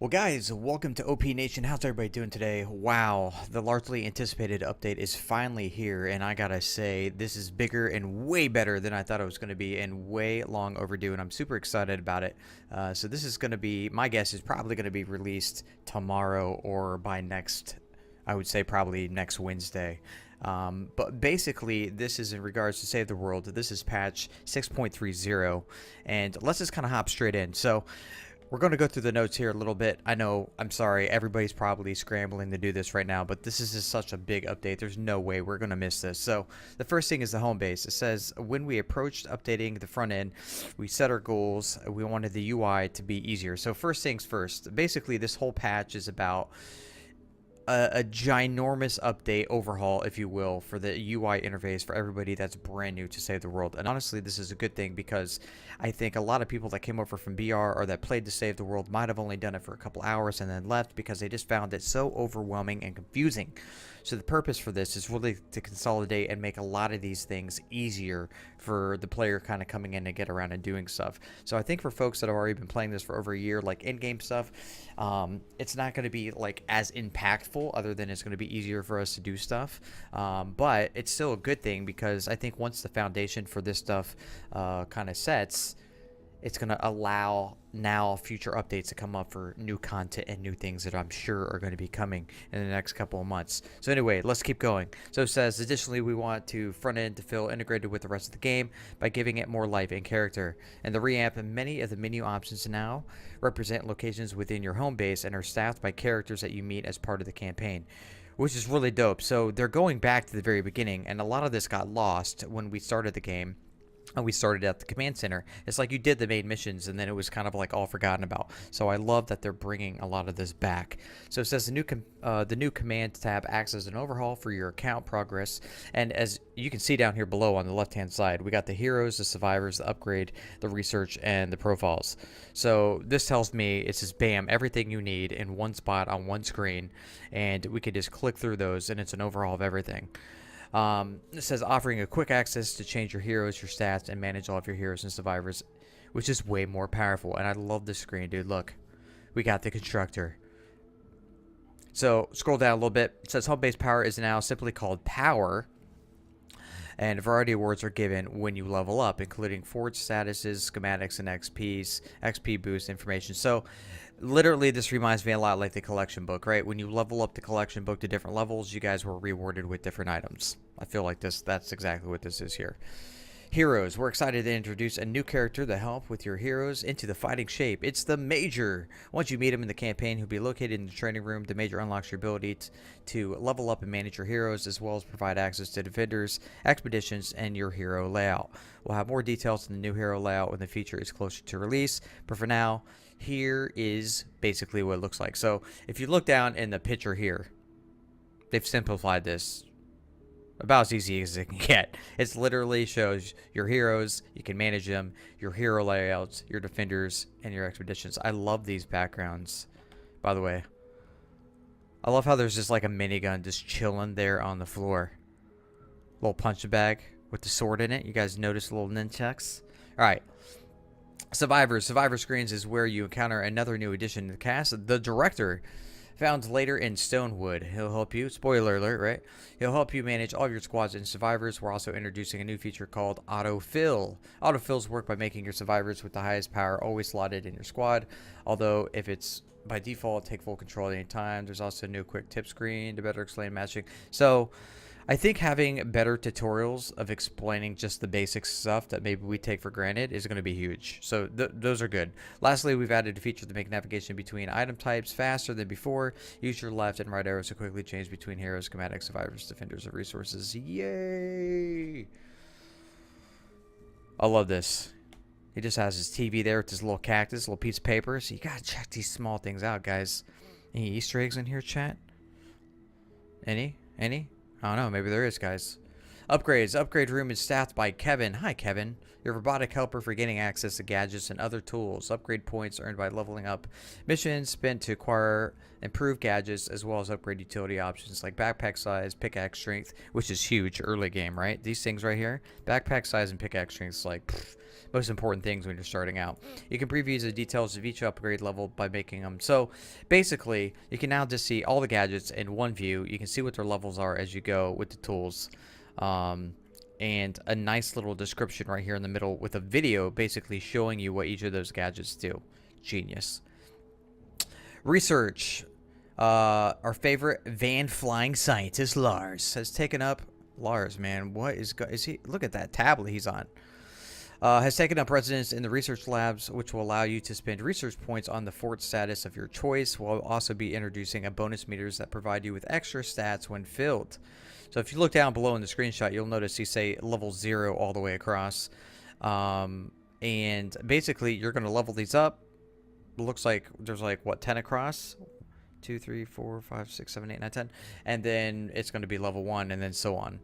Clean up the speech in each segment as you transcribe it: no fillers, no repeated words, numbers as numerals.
Well, guys, welcome to OP Nation. How's everybody doing today? Wow, the largely anticipated update is finally here, and I gotta say, this is bigger and way better than I thought it was going to be, and way long overdue, and I'm super excited about it. So this is going to be, my guess is probably going to be released tomorrow or by next, I would say probably next Wednesday. But basically, this is in regards to Save the World. This is patch 6.30, and let's just kind of hop straight in. So we're going to go through the notes here a little bit. I know, I'm sorry, everybody's probably scrambling to do this right now, but this is just such a big update. There's no way we're going to miss this. So the first thing is the home base. It says, when we approached updating the front end, we set our goals. We wanted the UI to be easier. So first things first, basically this whole patch is about a ginormous update overhaul, if you will, for the UI interface for everybody that's brand new to Save the World. And honestly, this is a good thing because I think a lot of people that came over from BR or that played to Save the World might have only done it for a couple hours and then left because they just found it so overwhelming and confusing. So the purpose for this is really to consolidate and make a lot of these things easier for the player kind of coming in and get around and doing stuff. So I think for folks that have already been playing this for over a year, like in-game stuff, it's not going to be like as impactful, other than it's going to be easier for us to do stuff. But it's still a good thing because I think once the foundation for this stuff kind of sets, it's going to allow now future updates to come up for new content and new things that I'm sure are going to be coming in the next couple of months. So anyway, let's keep going. So it says, additionally, we want to front end to feel integrated with the rest of the game by giving it more life and character. And the revamp and many of the menu options now represent locations within your home base and are staffed by characters that you meet as part of the campaign, which is really dope. So they're going back to the very beginning, and a lot of this got lost when we started the game. And we started at the command center. It's like you did the main missions and then it was kind of like all forgotten about. So I love that they're bringing a lot of this back. So it says the new command tab acts as an overhaul for your account progress. And as you can see down here below on the left hand side, we got the heroes, the survivors, the upgrade, the research, and the profiles. So this tells me it's just bam, everything you need in one spot on one screen. And we could just click through those and it's an overhaul of everything. It says offering a quick access to change your heroes, your stats, and manage all of your heroes and survivors, which is way more powerful. And I love this screen, dude. Look, we got the constructor. So scroll down a little bit. It says home base power is now simply called power, and a variety of awards are given when you level up, including forge statuses, schematics, and XP boost information. So literally this reminds me a lot like the collection book, right? When you level up the collection book to different levels, you guys were rewarded with different items. I feel like that's exactly what this is here. Heroes. We're excited to introduce a new character to help with your heroes into the fighting shape. It's the Major. Once you meet him in the campaign, he'll be located in the training room. The Major unlocks your ability to level up and manage your heroes, as well as provide access to defenders, expeditions, and your hero layout. We'll have more details on the new hero layout when the feature is closer to release, but for now, here is basically what it looks like. So if you look down in the picture here, they've simplified this about as easy as it can get. It literally shows your heroes, you can manage them, your hero layouts, your defenders, and your expeditions. I love these backgrounds, by the way. I love how there's just like a minigun just chilling there on the floor. Little punch bag with the sword in it. You guys notice little nunchucks? Alright. Survivors. Survivor screens is where you encounter another new addition to the cast. The director, found later in Stonewood. He'll help you, spoiler alert, right? He'll help you manage all of your squads and survivors. We're also introducing a new feature called Autofill. Autofills work by making your survivors with the highest power always slotted in your squad. Although if it's by default, take full control at any time. There's also a new quick tip screen to better explain matching. So I think having better tutorials of explaining just the basic stuff that maybe we take for granted is going to be huge. So those are good. Lastly, we've added a feature to make navigation between item types faster than before. Use your left and right arrows to quickly change between heroes, schematics, survivors, defenders, and resources. Yay! I love this. He just has his TV there with his little cactus, little piece of paper. So you got to check these small things out, guys. Any Easter eggs in here, chat? Any? I don't know. Maybe there is, guys. Upgrades. Upgrade room is staffed by Kevin. Hi, Kevin. Your robotic helper for getting access to gadgets and other tools. Upgrade points earned by leveling up. Missions spent to acquire improved gadgets, as well as upgrade utility options like backpack size, pickaxe strength, which is huge early game, right? These things right here. Backpack size and pickaxe strength is like, pfft, most important things when you're starting out. You can preview the details of each upgrade level by making them. So basically, you can now just see all the gadgets in one view. You can see what their levels are as you go with the tools. And a nice little description right here in the middle with a video basically showing you what each of those gadgets do. Genius. Research. Our favorite van flying scientist Lars has taken up. Lars, man, what is he? Look at that tablet he's on. Has taken up residence in the research labs, which will allow you to spend research points on the fort status of your choice. We'll also be introducing a bonus meters that provide you with extra stats when filled. So if you look down below in the screenshot, you'll notice he say level 0 all the way across. And basically, you're going to level these up. Looks like there's like, what, 10 across? 2, 3, 4, 5, 6, 7, 8, 9, 10. And then it's going to be level 1 and then so on.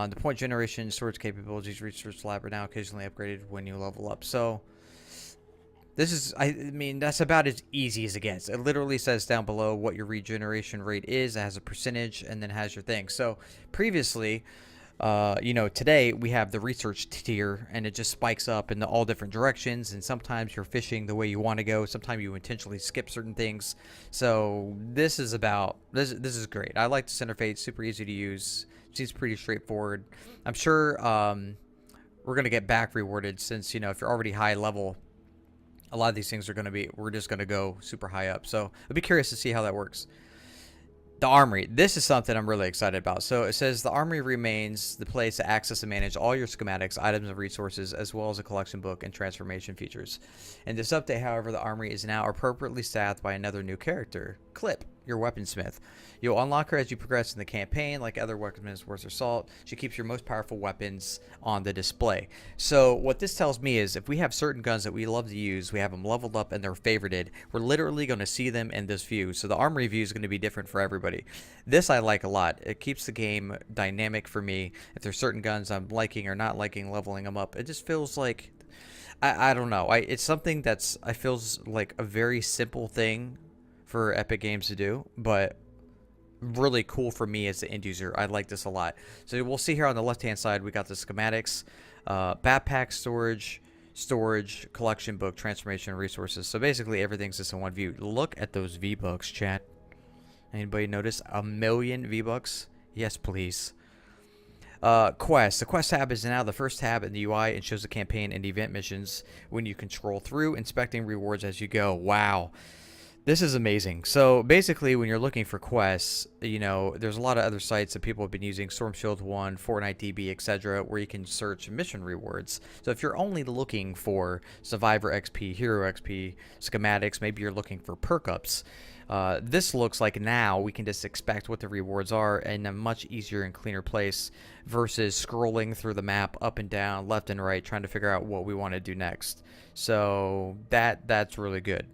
The point generation storage capabilities research lab are now occasionally upgraded when you level up. So this is, I mean, that's about as easy as it gets. It literally says down below what your regeneration rate is. It has a percentage and then has your thing. So previously, you know, today we have the research tier and it just spikes up in all different directions. And sometimes you're fishing the way you want to go. Sometimes you intentionally skip certain things. So this is about, this is great. I like this interface, super easy to use. Seems pretty straightforward. I'm sure we're going to get back rewarded since, you know, if you're already high level, a lot of these things are going to be, we're just going to go super high up. So I'd be curious to see how that works. The Armory. This is something I'm really excited about. So it says the Armory remains the place to access and manage all your schematics, items, and resources, as well as a collection book and transformation features. In this update, however, the Armory is now appropriately staffed by another new character, Clip, your weaponsmith. You'll unlock her as you progress in the campaign. Like other weaponsmiths worth her salt, she keeps your most powerful weapons on the display. So what this tells me is if we have certain guns that we love to use, we have them leveled up and they're favorited, we're literally going to see them in this view. So the Armory view is going to be different for everybody. This I like a lot. It keeps the game dynamic for me. If there's certain guns I'm liking or not liking, leveling them up, it just feels like, I don't know. It's something that's, I feels like a very simple thing for Epic Games to do, but really cool for me as the end user. I like this a lot. So we'll see here on the left hand side, we got the schematics, backpack storage, collection book, transformation, resources. So basically everything's just in one view. Look at those V-Bucks, chat. Anybody notice 1,000,000 V-Bucks? Yes, please. Quest. The Quest tab is now the first tab in the UI and shows the campaign and event missions when you can scroll through, inspecting rewards as you go. Wow. This is amazing. So basically, when you're looking for quests, you know, there's a lot of other sites that people have been using, Storm Shield 1, Fortnite DB, etc., where you can search mission rewards. So if you're only looking for Survivor XP, Hero XP, schematics, maybe you're looking for perk ups, this looks like now we can just expect what the rewards are in a much easier and cleaner place versus scrolling through the map up and down, left and right, trying to figure out what we want to do next. So that's really good.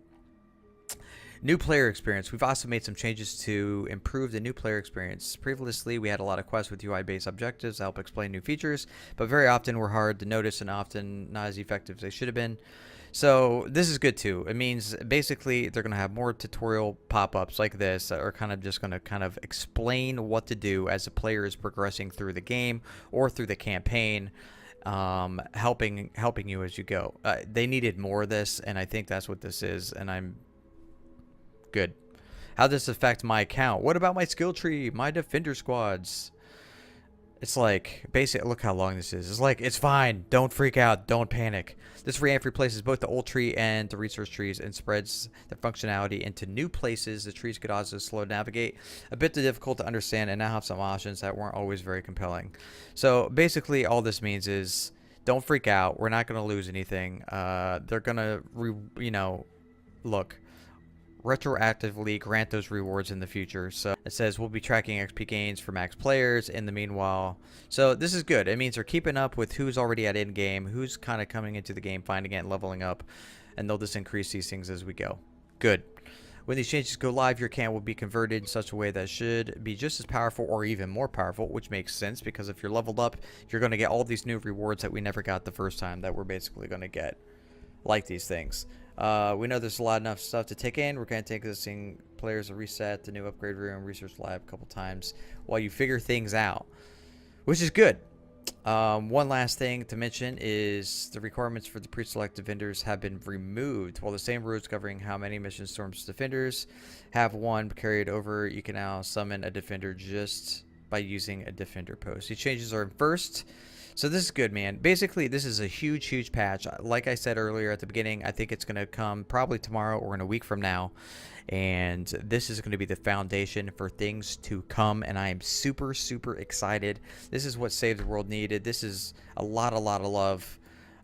New player experience. We've also made some changes to improve the new player experience. Previously, we had a lot of quests with UI-based objectives to help explain new features, but very often were hard to notice and often not as effective as they should have been. So this is good too. It means basically they're going to have more tutorial pop-ups like this that are kind of just going to kind of explain what to do as the player is progressing through the game or through the campaign, helping you as you go. They needed more of this, and I think that's what this is, and I'm good. How does this affect my account? What about my skill tree? My defender squads? It's like, basically, look how long this is. It's like, it's fine. Don't freak out. Don't panic. This reamp replaces both the old tree and the research trees and spreads the functionality into new places. The trees could also slow navigate, a bit difficult to understand, and now have some options that weren't always very compelling. So basically, all this means is don't freak out. We're not going to lose anything. They're going to, look, retroactively grant those rewards in the future. So it says we'll be tracking XP gains for max players in the meanwhile. So this is good. It means they're keeping up with who's already at end game, who's kind of coming into the game, finding it and leveling up, and they'll just increase these things as we go. Good. When these changes go live, your account will be converted in such a way that should be just as powerful or even more powerful, which makes sense because if you're leveled up, you're going to get all these new rewards that we never got the first time that we're basically going to get, like these things. We know there's a lot enough stuff to take in. We're going to take existing players to reset the new upgrade room, research lab a couple times while you figure things out, which is good. One last thing to mention is the requirements for the pre-selected defenders have been removed. While the same rules governing how many mission storms defenders have one carried over, you can now summon a defender just by using a defender post. These changes are in first. So this is good, man. Basically, this is a huge patch. Like I said earlier at the beginning, I think it's going to come probably tomorrow or in a week from now. And this is going to be the foundation for things to come. And I am super excited. This is what Save the World needed. This is a lot of love.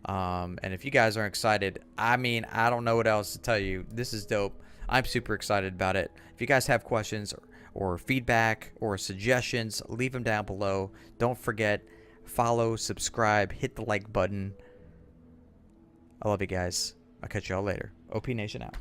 And if you guys aren't excited, I mean, I don't know what else to tell you. This is dope. I'm super excited about it. If you guys have questions or feedback or suggestions, leave them down below. Don't forget, follow, subscribe, hit the like button. I love you guys. I'll catch y'all later. OP Nation out.